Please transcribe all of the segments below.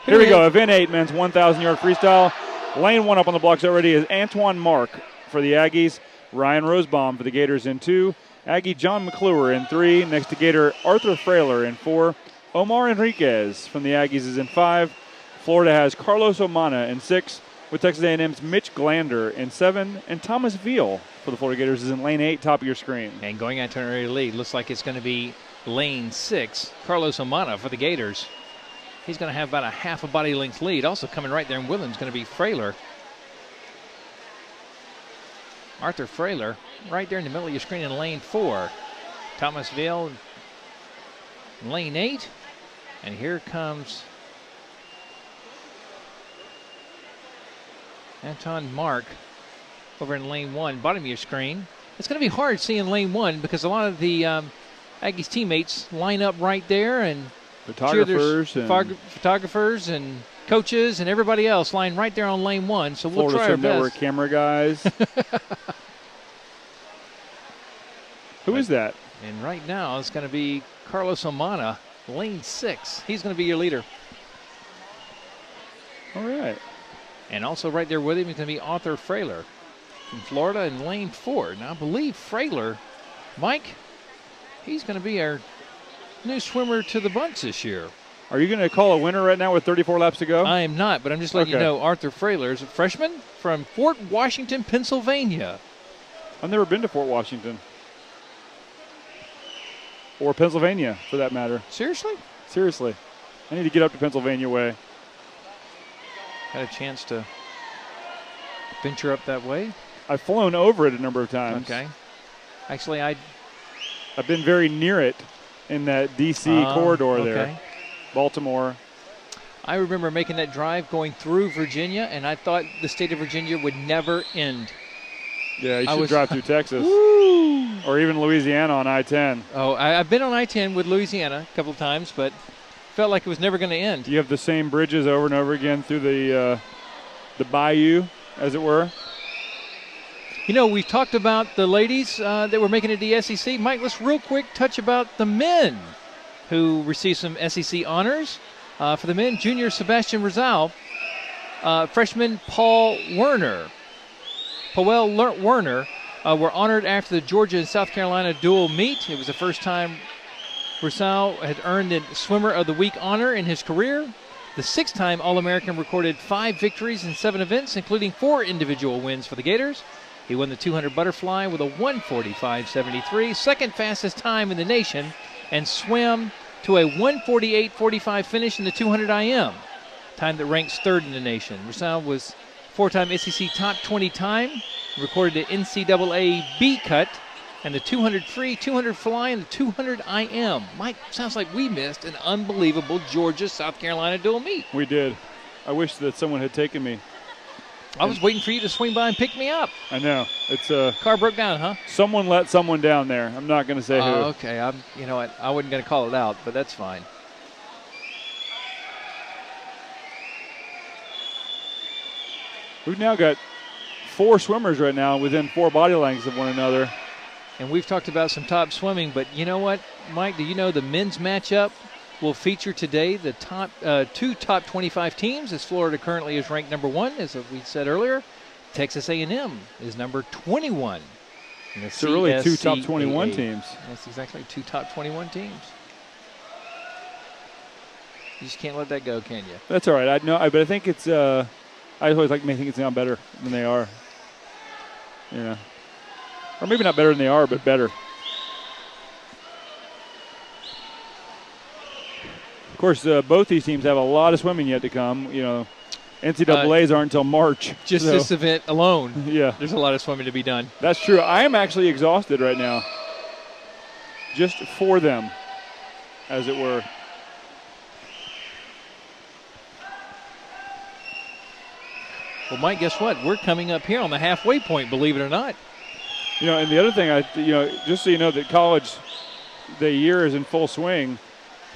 Here we go. Event 8, men's 1,000-yard freestyle. Lane 1 up on the blocks already is Antoine Mark for the Aggies. Ryan Rosebaum for the Gators in 2. Aggie John McClure in 3. Next to Gator Arthur Frailer in 4. Omar Enriquez from the Aggies is in 5. Florida has Carlos Omana in 6. With Texas A&M's Mitch Glander in 7. And Thomas Veal for the Florida Gators is in lane 8, top of your screen. And going out to an early lead, looks like it's going to be lane 6. Carlos Omana for the Gators. He's going to have about a half a body length lead. Also coming right there in Williams going to be Frailer. Arthur Frailer right there in the middle of your screen in lane 4. Thomas Veal in lane 8. And here comes Anton Mark over in lane 1, bottom of your screen. It's going to be hard seeing lane 1 because a lot of the Aggies teammates line up right there, and photographers and coaches and everybody else line right there on lane 1. So we'll try our best. Network camera guys. Who is that? And right now it's going to be Carlos Omana, lane 6. He's going to be your leader. All right. And also right there with him is going to be Arthur Frailer from Florida in lane 4. Now I believe Frailer, Mike, he's going to be our new swimmer to the bunch this year. Are you going to call a winner right now with 34 laps to go? I am not, but I'm just letting you know Arthur Frailer is a freshman from Fort Washington, Pennsylvania. I've never been to Fort Washington. Or Pennsylvania, for that matter. Seriously? Seriously. I need to get up to Pennsylvania way. Had a chance to venture up that way? I've flown over it a number of times. Okay. Actually, I've been very near it in that D.C. corridor there. Baltimore. I remember making that drive going through Virginia, and I thought the state of Virginia would never end. Yeah, you should drive through Texas. Or even Louisiana on I-10. Oh, I've been on I-10 with Louisiana a couple of times, but felt like it was never going to end. You have the same bridges over and over again through the bayou, as it were. You know, we've talked about the ladies that were making it to the SEC. Mike, let's real quick touch about the men who received some SEC honors. For the men, junior Sebastian Rizal, freshman Powell Werner were honored after the Georgia and South Carolina dual meet. It was the first time Rizal had earned the Swimmer of the Week honor in his career. The 6th-time All-American recorded 5 victories in 7 events, including 4 individual wins for the Gators. He won the 200 butterfly with a 1:45.73, second fastest time in the nation, and swam to a 1:48.45 finish in the 200 IM, time that ranks 3rd in the nation. Rizal was 4-time SEC top 20 time, recorded the NCAA B cut, and the 200 free, 200 fly, and the 200 IM. Mike, sounds like we missed an unbelievable Georgia-South Carolina dual meet. We did. I wish that someone had taken me. I was waiting for you to swing by and pick me up. I know. It's car broke down, huh? Someone let someone down there. I'm not going to say who. Okay. You know what? I wasn't going to call it out, but that's fine. We've now got 4 swimmers right now within 4 body lengths of one another. And we've talked about some top swimming, but you know what, Mike? Do you know the men's matchup will feature today the top 2 top 25 teams, as Florida currently is ranked number 1, as we said earlier. Texas A&M is number 21. So really 2 top 21 teams. That's exactly 2 top 21 teams. You just can't let that go, can you? That's all right. I know, but I think it's. I always like to think it's now better than they are. Yeah. Or maybe not better than they are, but better. Of course, both these teams have a lot of swimming yet to come. You know, NCAAs aren't until March. Just this event alone. Yeah. There's a lot of swimming to be done. That's true. I am actually exhausted right now. Just for them, as it were. Well, Mike, guess what? We're coming up here on the halfway point, believe it or not. You know, and the other thing, just so you know that college, the year is in full swing.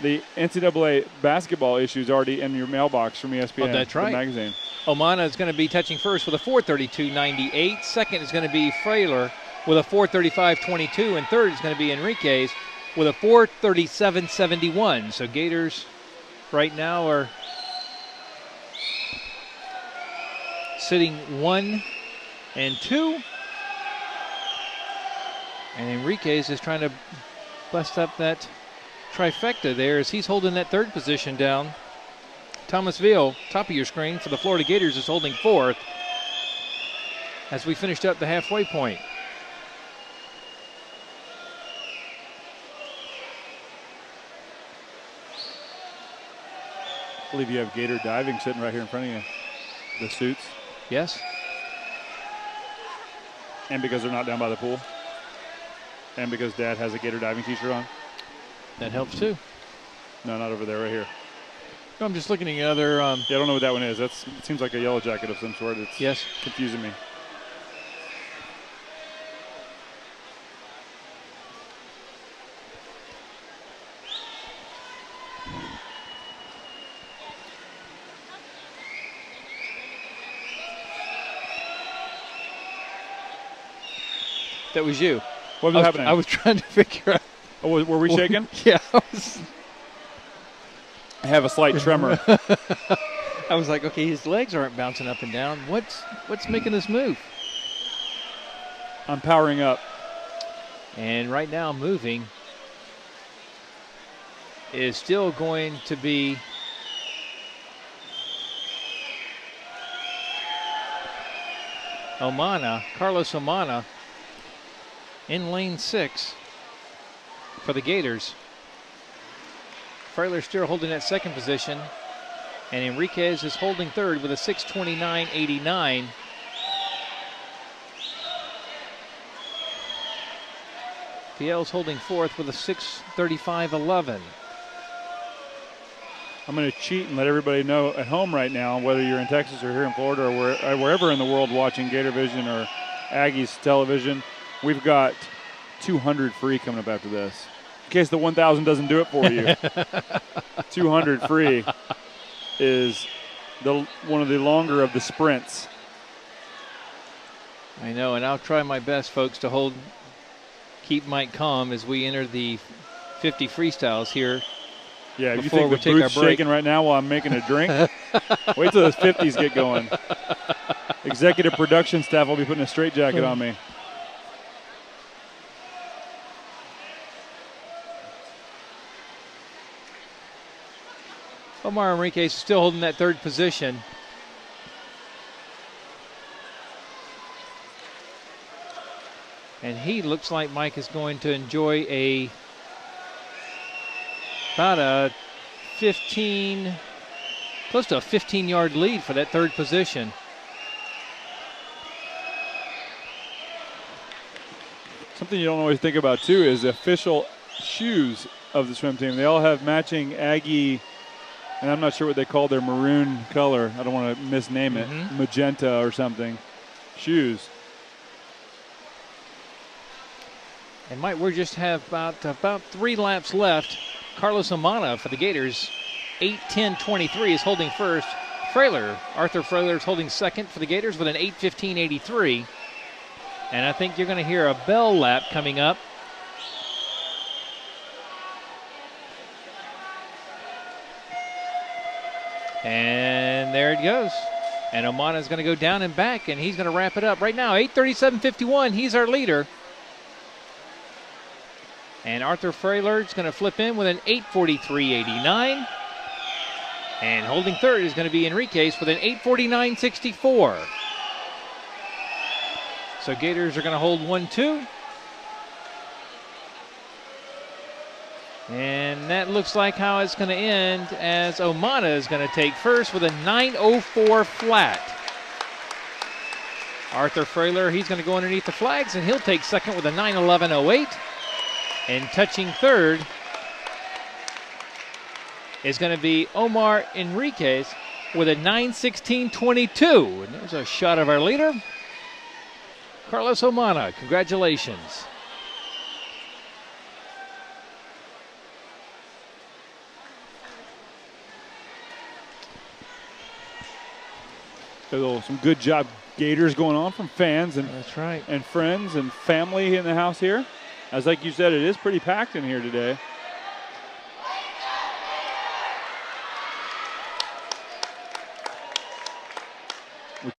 The NCAA basketball issue is already in your mailbox from ESPN. Oh, that's right. The magazine. Omana is going to be touching first with a 4:32.98. Second is going to be Frailer with a 4:35.22. And third is going to be Enriquez with a 4:37.71. So Gators right now are sitting 1 and 2. And Enriquez is trying to bust up that trifecta there as he's holding that third position down. Thomas Veal, top of your screen for the Florida Gators, is holding fourth as we finished up the halfway point. I believe you have Gator Diving sitting right here in front of you. The suits. Yes. And because they're not down by the pool. And because Dad has a Gator Diving t-shirt on. That helps too. No, not over there, right here. No, I'm just looking at the other. Yeah, I don't know what that one is. It seems like a yellow jacket of some sort. It's yes. Confusing me. That was you. What was happening? I was trying to figure out. Oh, were we shaking? Yeah. I have a slight tremor. I was like, okay, his legs aren't bouncing up and down. What's making this move? I'm powering up. And right now moving is still going to be Carlos Omana in lane 6 for the Gators. Frailer still holding that second position, and Enriquez is holding third with a 6:29.89. Fiel's holding fourth with a 6:35.11. I'm going to cheat and let everybody know at home right now, whether you're in Texas or here in Florida or wherever in the world watching Gator Vision or Aggies television, we've got 200 free coming up after this. In case the 1,000 doesn't do it for you, 200 free is one of the longer of the sprints. I know, and I'll try my best, folks, to keep Mike calm as we enter the 50 freestyles here. Yeah, if you think the booth's shaking right now while I'm making a drink, wait till those 50s get going. Executive production staff will be putting a straitjacket on me. Omar Enriquez is still holding that third position. And he looks like Mike is going to enjoy about a 15, close to a 15-yard lead for that third position. Something you don't always think about, too, is the official shoes of the swim team. They all have matching Aggie, and I'm not sure what they call their maroon color. I don't want to misname it. Magenta or something. Shoes. And Mike, we just have about 3 laps left. Carlos Omana for the Gators, 8:10.23 is holding first. Arthur Frailer is holding second for the Gators with an 8:15.83. And I think you're going to hear a bell lap coming up. And there it goes. And Omana is going to go down and back, and he's going to wrap it up. Right now, 8:37.51, he's our leader. And Arthur Frailer is going to flip in with an 8:43.89. And holding third is going to be Enriquez with an 8:49.64. So Gators are going to hold 1-2. And that looks like how it's going to end as Omana is going to take first with a 9:04 flat. Arthur Frailer, he's going to go underneath the flags, and he'll take second with a 9:11.08. And touching third is going to be Omar Enriquez with a 9:16.22. And there's a shot of our leader, Carlos Omana. Congratulations. Some good job Gators going on from fans and that's right, and friends and family in the house here. As like you said, it is pretty packed in here today.